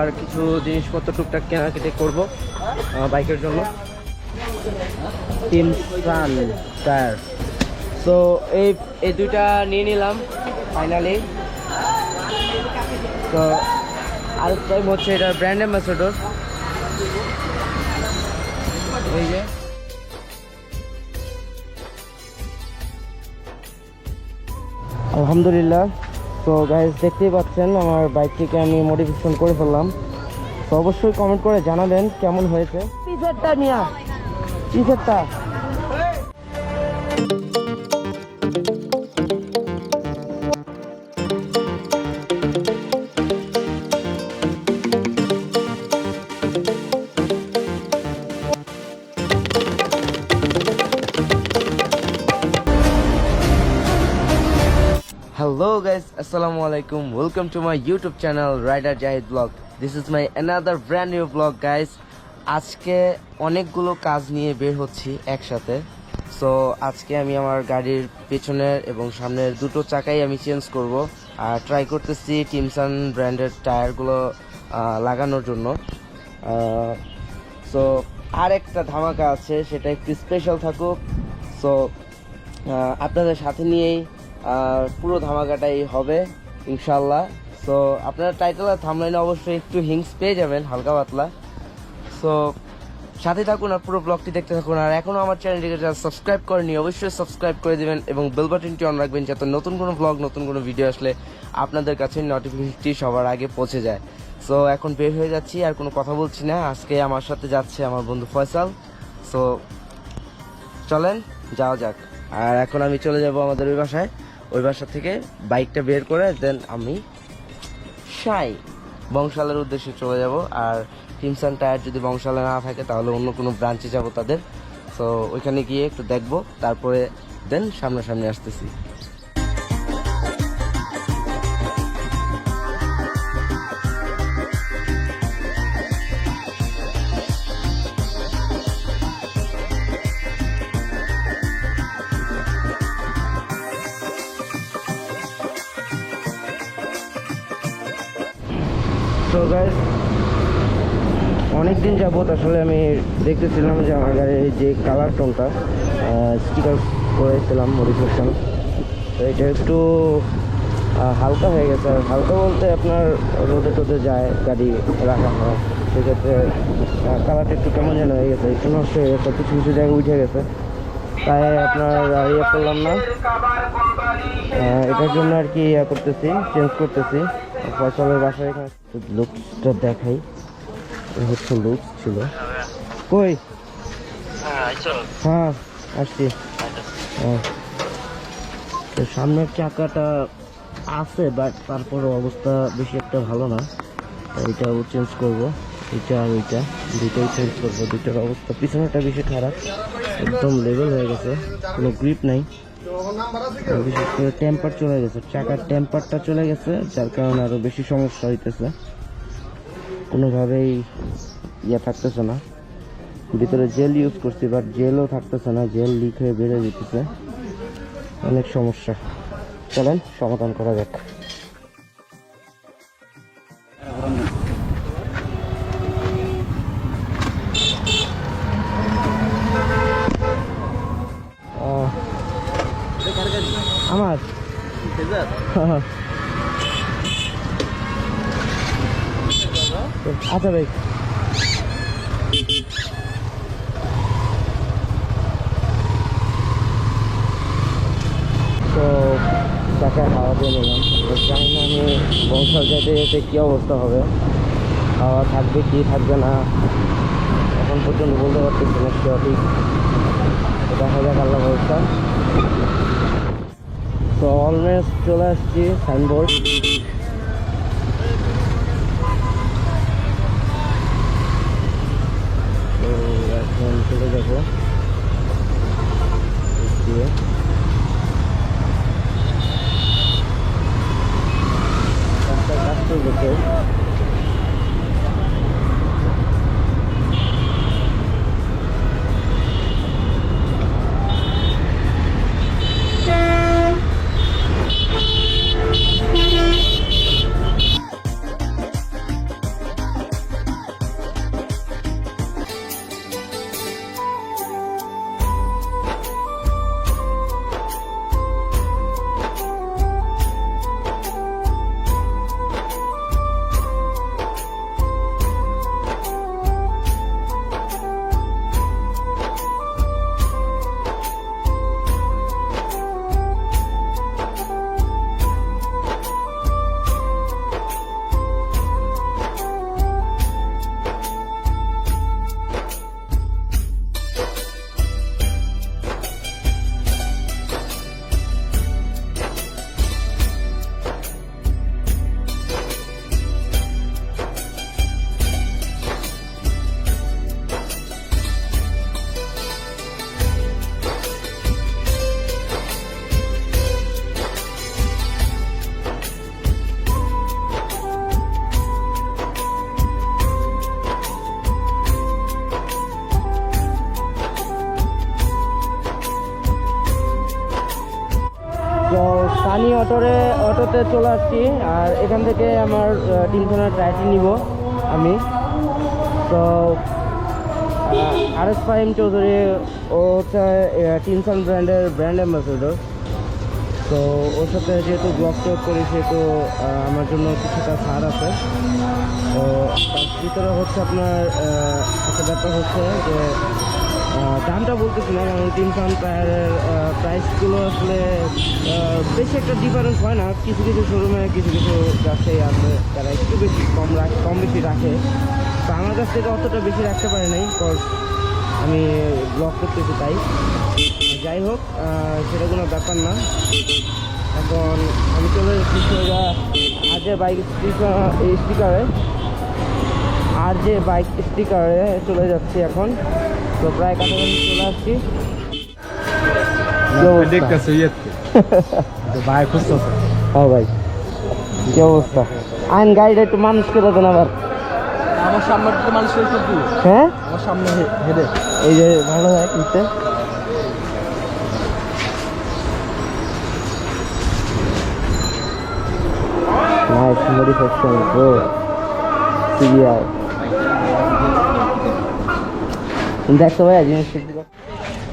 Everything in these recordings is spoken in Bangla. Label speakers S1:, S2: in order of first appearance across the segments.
S1: আর কিছু জিনিসপত্র টুকটাক কেনাকাটি করবো বাইকের জন্য। টিমসান টায়ার, তো এই দুইটা নিয়ে নিলাম ফাইনালি। তো আরেকটা হচ্ছে এটা ব্র্যান্ড অ্যাম্বাসেডর, এই যে আলহামদুলিল্লাহ। তো গাইস দেখতেই পাচ্ছেন আমার বাইকটিকে আমি মডিফিকেশন করে ফেললাম। তো অবশ্যই কমেন্ট করে জানাবেন কেমন হয়েছে। পিছারটা নিয়া পিছারটা Hello guys, assalamu alaikum, welcome to my YouTube channel Rider Jahid Vlog. This is my another brand new vlog guys. আজকে অনেকগুলো কাজ নিয়ে বের হচ্ছি একসাথে। সো আজকে আমি আমার গাড়ির পেছনের এবং সামনের দুটো চাকাই আমি চেঞ্জ করব আর ট্রাই করতেছি টিমসান ব্র্যান্ডের টায়ারগুলো লাগানোর জন্য। সো আর একটা ধামাকা আছে, সেটা একটু স্পেশাল থাকুক। সো আপনাদের সাথে নিয়েই পুরো ধামাকাটাই হবে ইনশাল্লাহ। সো আপনারা টাইটেল আর থাম্বনেইলে অবশ্যই একটু হিংস পেয়ে যাবেন হালকা পাতলা। সো সাথে থাকুন আর পুরো ব্লগটি দেখতে থাকুন। আর এখনও আমার চ্যানেলটিকে যারা সাবস্ক্রাইব করেনি অবশ্যই সাবস্ক্রাইব করে দেবেন এবং বেল বাটনটি অন রাখবেন, যাতে নতুন কোনো ব্লগ নতুন কোনো ভিডিও আসলে আপনাদের কাছে নোটিফিকেশনটি সবার আগে পৌঁছে যায়। সো এখন বের হয়ে যাচ্ছি, আর কোনো কথা বলছি না। আজকে আমার সাথে যাচ্ছে আমার বন্ধু ফয়সাল। সো চলেন যাওয়া যাক। আর এখন আমি চলে যাব আমাদের ওই বাসা থেকে বাইকটা বের করে দেন আমি বংশালের উদ্দেশ্যে চলে যাব। আর টিমসান টায়ার যদি বংশালে না থাকে তাহলে অন্য কোনো ব্রাঞ্চে যাব তাদের। সো ওইখানে গিয়ে একটু দেখবো, তারপরে দেন সামনাসামনি আসতেছি। তো গাইস অনেকদিন যাবত আসলে আমি দেখতেছিলাম যে আমার গাড়ির যে কালার টোনটা স্টিকার করেছিলাম মডিফিকেশন, তো এটা একটু হালকা হয়ে গেছে। আর হালকা বলতে আপনার রোদে টোদে যায় গাড়ি রাখা হয়, সেক্ষেত্রে কালারটা একটু কেমন যেন হয়ে গেছে, একটু নষ্ট হয়ে গেছে, কিছু কিছু জায়গায় উঠে গেছে। তাই আপনার ইয়ে করলাম না, এটার জন্য আর কি ইয়ে করতেছি, চেঞ্জ করতেছি। ফয়সালের বাসায় এখানে লুকসটা দেখাই, হচ্ছে লুকস ছিল। কই? হ্যাঁ আসছি। তো সামনের চাকাটা আছে, বাট তারপরে অবস্থা বেশি একটা ভালো না, এটাও চেঞ্জ করব। এটা আর ওইটা দুটোই চেঞ্জ করবো। দুটোর অবস্থা, পিছনেরটা বেশি খারাপ, একদম লেভেল হয়ে গেছে, কোনো গ্রিপ নাই। বিশেষ করে টেম্পার চলে গেছে, চাকার টেম্পারটা চলে গেছে, যার কারণে আরো বেশি সমস্যা হইতেছে। কোনোভাবেই ইয়ে থাকতেছে না, ভিতরে জেল ইউজ করছি বাট জেলও থাকতেছে না, জেল লিক হয়ে বেড়ে যেতেছে, অনেক সমস্যা। চলেন সমাধান করা যাক। আমার আচ্ছা ভাই, তো চাকায় হাওয়া দিয়ে নিলাম। জানি না আমি বংশাল যেতে যেতে কী অবস্থা হবে, হাওয়া থাকবে কি থাকবে না এখন পর্যন্ত বলতে পারতেছি না সঠিক, দেখা যাক আল্লাহ ভরসা। তো অলমোস্ট চলে আসছি সাইনবোর্ড। তো এখন চলে যাবো দিয়ে রাস্তায় কাজ করবে কেউ। সানি অটোতে চলে আসছি। আর এখান থেকে আমার টিমখানার ট্রাইটি নিব আমি। তো আরএস ফাহিম চৌধুরী ও হচ্ছে টিনসান ব্র্যান্ডের ব্র্যান্ড অ্যাম্বাসেডর। তো ওর সাথে যেহেতু ব্লগ টোক করি সেহেতু আমার জন্য কিছুটা ছাড় আছে। তো তার ভিতরে হচ্ছে আপনার একটা ব্যাপার হচ্ছে যে দামটা বলতেছি না, কারণ টিনসান টায়ারের প্রাইসগুলো আসলে বেশি একটা ডিফারেন্স হয় না। কিছু কিছু শোরুমে কিছু কিছু ব্যবসায়ী আছে তারা একটু বেশি কম বেশি রাখে। তো আমার কাছ থেকে অতটা বেশি রাখতে পারে নাই, বিকজ আমি ব্লগ করতেছি তাই। যাই হোক, সেটা কোনো ব্যাপার না। এখন আমি চলে যাচ্ছি সোজা আরজে বাইক স্টিকারে চলে যাচ্ছি এখন। তো প্রায় কাছাকাছি চলে আসছি।
S2: ভাই খুঁজতেছে।
S1: হ্যাঁ ভাই, কি অবস্থা? আইন গাড়িটা একটু মানুষ করে দেন আবার।
S2: আমার সামনে তো মানুষ
S1: হ্যাঁ,
S2: আমার সামনে হেডে
S1: এই যে ভালো হয় কিনতে। Nice modification, bro. CBR. দেখো ভাই জিনিসটা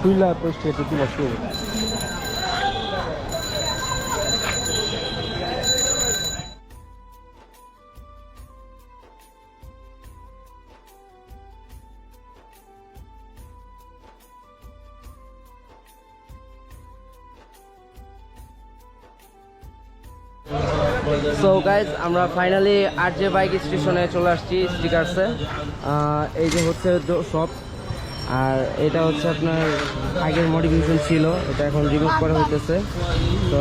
S2: খুইলা পোস্ট এটা কি বসে
S1: সো গাইজ, আমরা ফাইনালি আরজে বাইক স্টেশনে চলে আসছি স্টিকার্সে। এই যে হচ্ছে শপ, আর এটা হচ্ছে আপনার আগের মডিফিকেশন ছিল, এটা এখন রিমুভ করা হইতেছে। তো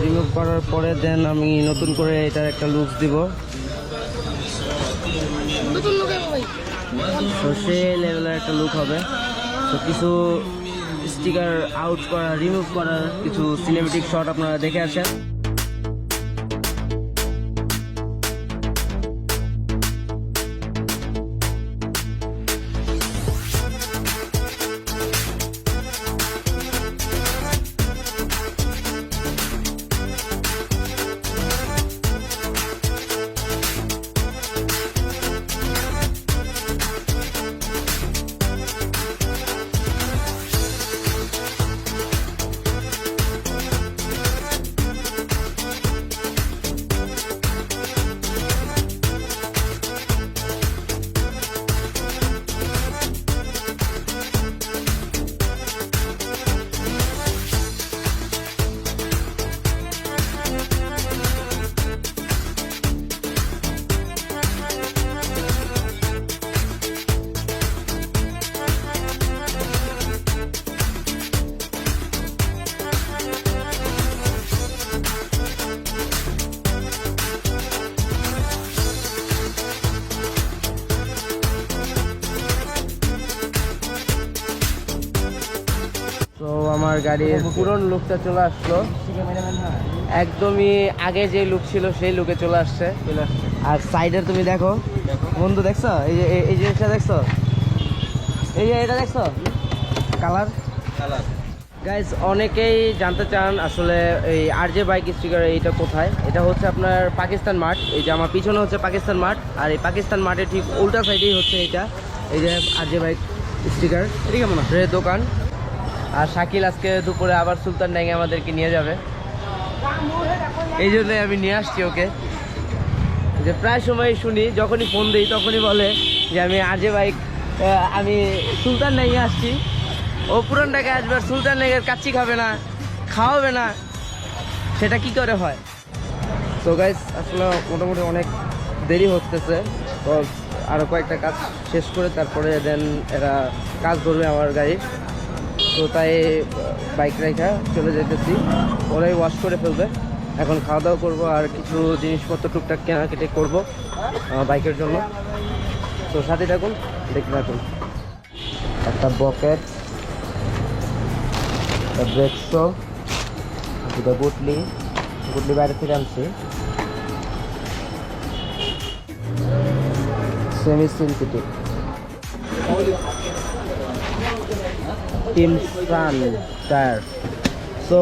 S1: রিমুভ করার পরে দেন আমি নতুন করে এটার একটা লুকস দিব। তো সেই লেভেলের একটা লুক হবে। তো কিছু স্টিকার আউট করা, রিমুভ করার কিছু সিনেমেটিক শট আপনারা দেখে আসেন। তো আমার গাড়ির পুরন লুকটা চলে আসলো, একদমই আগে যে লুক ছিল সেই লুকে চলে আসছে। আর সাইডের তুমি দেখো বন্ধু, দেখছো এই জিনিসটা দেখছো, এই যে এটা দেখছো কালার। গাইজ, অনেকেই জানতে চান আসলে এই আরজে বাইক স্টিকার এইটা কোথায়। এটা হচ্ছে আপনার পাকিস্তান মার্ট। এই যে আমার পিছনে হচ্ছে পাকিস্তান মার্ট, আর এই পাকিস্তান মার্টের ঠিক উল্টা সাইডেই হচ্ছে এটা, এই যে আরজে বাইক স্টিকার এর দোকান। আর শাকিল আজকে দুপুরে আবার সুলতান ডাঙ্গে আমাদেরকে নিয়ে যাবে, এই জন্যই আমি নিয়ে আসছি ওকে। যে প্রায় সময় শুনি, যখনই ফোন দিই তখনই বলে যে আমি আরজে বাইক, আমি সুলতান ডাঙ্গে আসছি। ও পুরান ঢাকায় আসবে আর সুলতান ডাঙ্গের কাচ্চি খাবে না, খাওয়াবে না, সেটা কি করে হয়? তো গাইস, আসলে মোটামুটি অনেক দেরি হতেছে। তো আরও কয়েকটা কাজ শেষ করে তারপরে দেন এরা কাজ ধরবে আমার গাড়ি। তো তাই বাইক রেখা চলে যেতেছি, ওরাই ওয়াশ করে ফেলবে। এখন খাওয়া দাওয়া করবো আর কিছু জিনিসপত্র টুকটাক কেনাকাটি করবো বাইকের জন্য। তো সাথে থাকুন, দেখতে থাকুন। একটা বকেট, একটা ব্রেকসো, দুটো গুটলি বাইরে থেকে আনছি, সেমি সিনথেটিক টিনসান টায়ার সো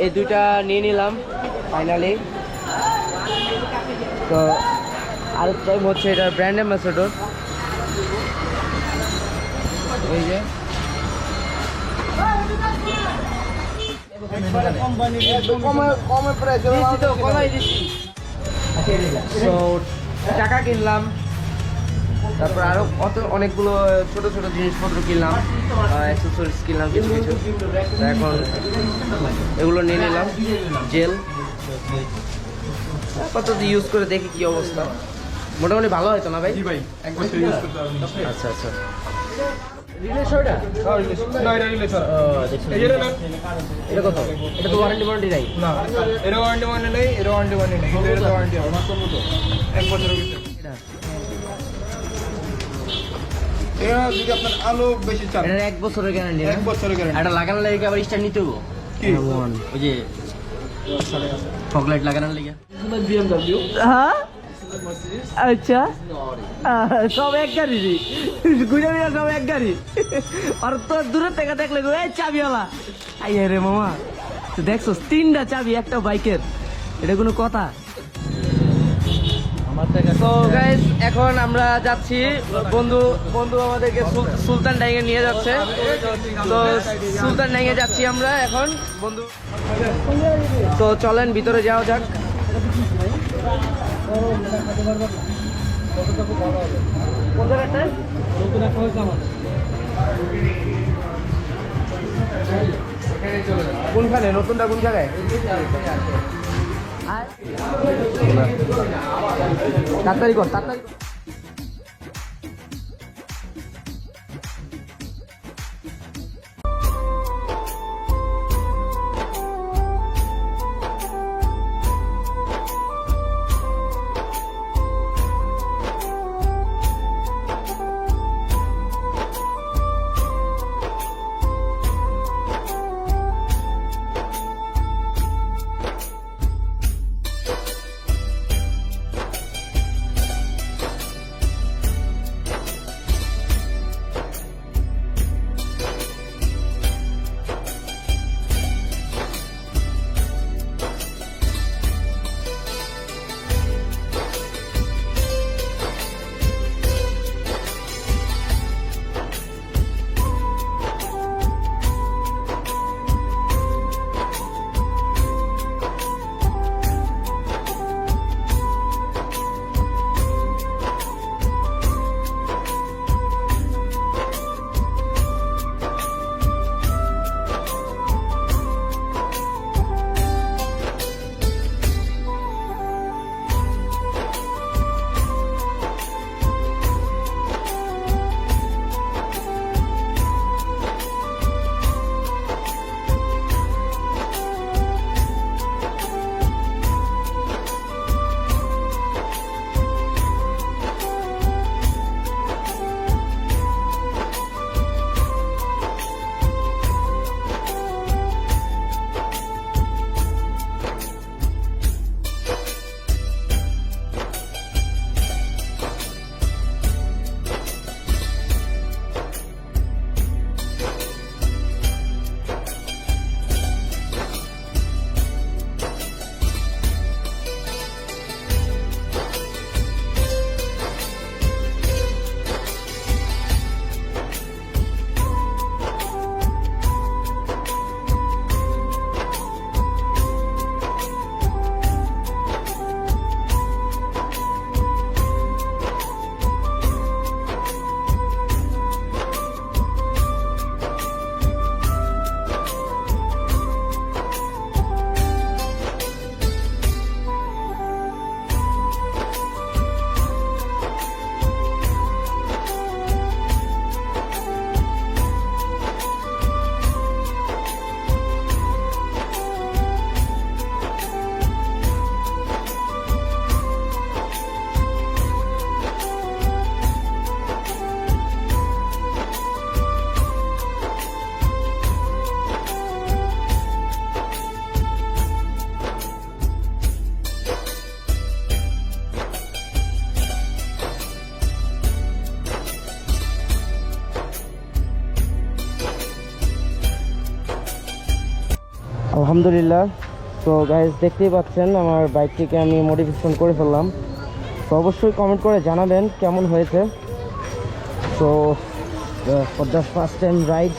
S1: এই দুইটা নিয়ে নিলাম ফাইনালি। তো আরেকটাই হচ্ছে এটা ব্র্যান্ড অ্যাম্বাসেডর, এই যে তো টাকা কিনলাম, তারপর আরো অনেকগুলো ছোট ছোট জিনিসপত্র কিনলাম, অ্যাক্সেসরিজ কিনলাম কিছু কিছু। তো এখন এগুলো নিয়ে নিলাম, জেল কত ইউজ করে দেখি কি অবস্থা। মোটামুটি ভালো হয়তো না ভাই?
S2: ভাই এক বছর ইউজ করতে পারবেন।
S1: আচ্ছা আচ্ছা। এটা কত? এটা তো ওয়ারেন্টি ওয়ারেন্টি নাই।
S2: না এর ওয়ারেন্টি মানে নেই, এর ওয়ারেন্টি মানে নেই, কিন্তু এর ওয়ারেন্টি হবে এক বছরের ভিতরে। এটা যদি আপনার আলো বেশি চান,
S1: এটার 1 বছরের গ্যারান্টি।
S2: এক বছরের গ্যারান্টি।
S1: এটা লাগানোর লাগে আবার স্টার নিতে হবো
S2: কি?
S1: ওই যে ফগলাইট লাগানোর লাগে।
S2: BMW
S3: হ্যাঁ আচ্ছা সব এক গাড়ি ঘুরে ঘুরে সব এক গাড়ি। আর তোর দূরের থেকে দেখলে গো এই চাবিওয়ালা আইয়া রে মামা, তো দেখছো 3টা চাবি একটা বাইকের, এটা কোনো কথা?
S1: তো গাইস এখন আমরা যাচ্ছি, বন্ধু আমাদেরকে সুলতান ডাইঙে নিয়ে যাচ্ছে। তো সুলতান ডাইঙে যাচ্ছি আমরা এখন বন্ধু। তো চলেন ভিতরে যাওয়া যাক। কোন জায়গাটা? কোনখানে? নতুনটা কোন জায়গায়? তাড়াতাড়ি কর, তাড়াতাড়ি কর। আলহামদুলিল্লাহ। তো গাইজ দেখতেই পাচ্ছেন আমার বাইকটিকে আমি মডিফিকেশন করে ফেললাম। তো অবশ্যই কমেন্ট করে জানাবেন কেমন হয়েছে। তো for the first time ride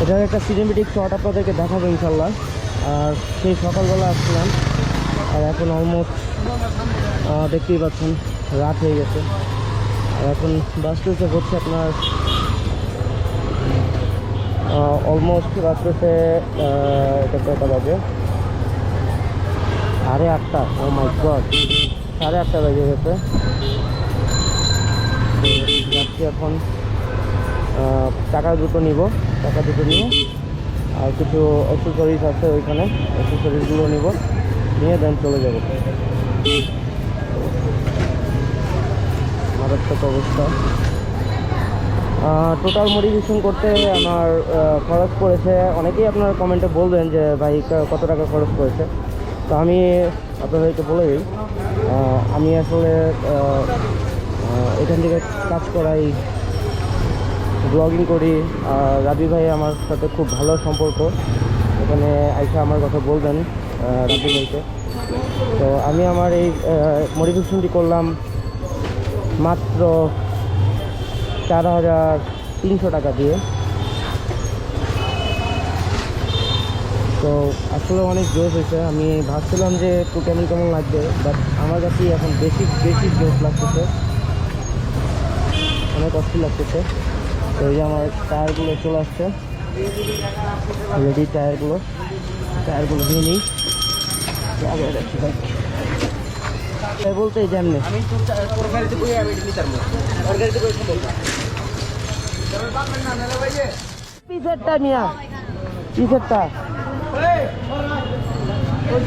S1: এটার একটা সিনেমেটিক শট আপনাদেরকে দেখাবো ইনশাল্লাহ। আর সেই সকালবেলা আসছিলাম, আর এখন অলমোস্ট দেখতেই পাচ্ছেন রাত হয়ে গেছে। আর এখন বাসতেছে হচ্ছে আপনার অলমোস্ট বাসতেছে এটা কটা বাজে, 8:30। ও মাই গড, 8:30 বেজে গেছে। যাচ্ছি এখন, টাকা দুটো নিব, টাকা দুটো নিয়ে আর কিছু অ্যাক্সেসরিজ আছে ওইখানে, অ্যাক্সেসরিজগুলো নিব, নিয়ে দেন চলে যাব। মারাত্মক অবস্থা। টোটাল মডিফিকেশন করতে আমার খরচ পড়েছে, অনেকেই আপনার কমেন্টে বলবেন যে ভাই কত টাকা খরচ পড়েছে। তো আমি আপনাদেরকে বলে দিই, আমি আসলে এখান থেকে কাজ করাই, ব্লগিং করি। রাবি ভাই আমার সাথে খুব ভালো সম্পর্ক, এখানে আইসা আমার কথা বলবেন রাবি ভাইকে। তো আমি আমার এই মডিফিকেশনটি করলাম মাত্র 4,300 টাকা দিয়ে। তো আসলে অনেক জোশ হয়েছে। আমি ভাবছিলাম যে একটু কেমন কেমন লাগবে, বাট আমার কাছেই এখন বেশি বেশি জোশ লাগতেছে, অনেক অস্থির লাগতেছে। তো এই যে আমার টায়ারগুলো চলে আসছে রেডি, টায়ারগুলো দিয়ে নিই। বলতে যেমনি
S2: আমি তোর গাড়িতে বই আমি এটা নিতাম না, ওর গাড়িতে বই সম্ভব না।
S1: পিসেরটা মিয়া, পিসেরটা
S2: ওই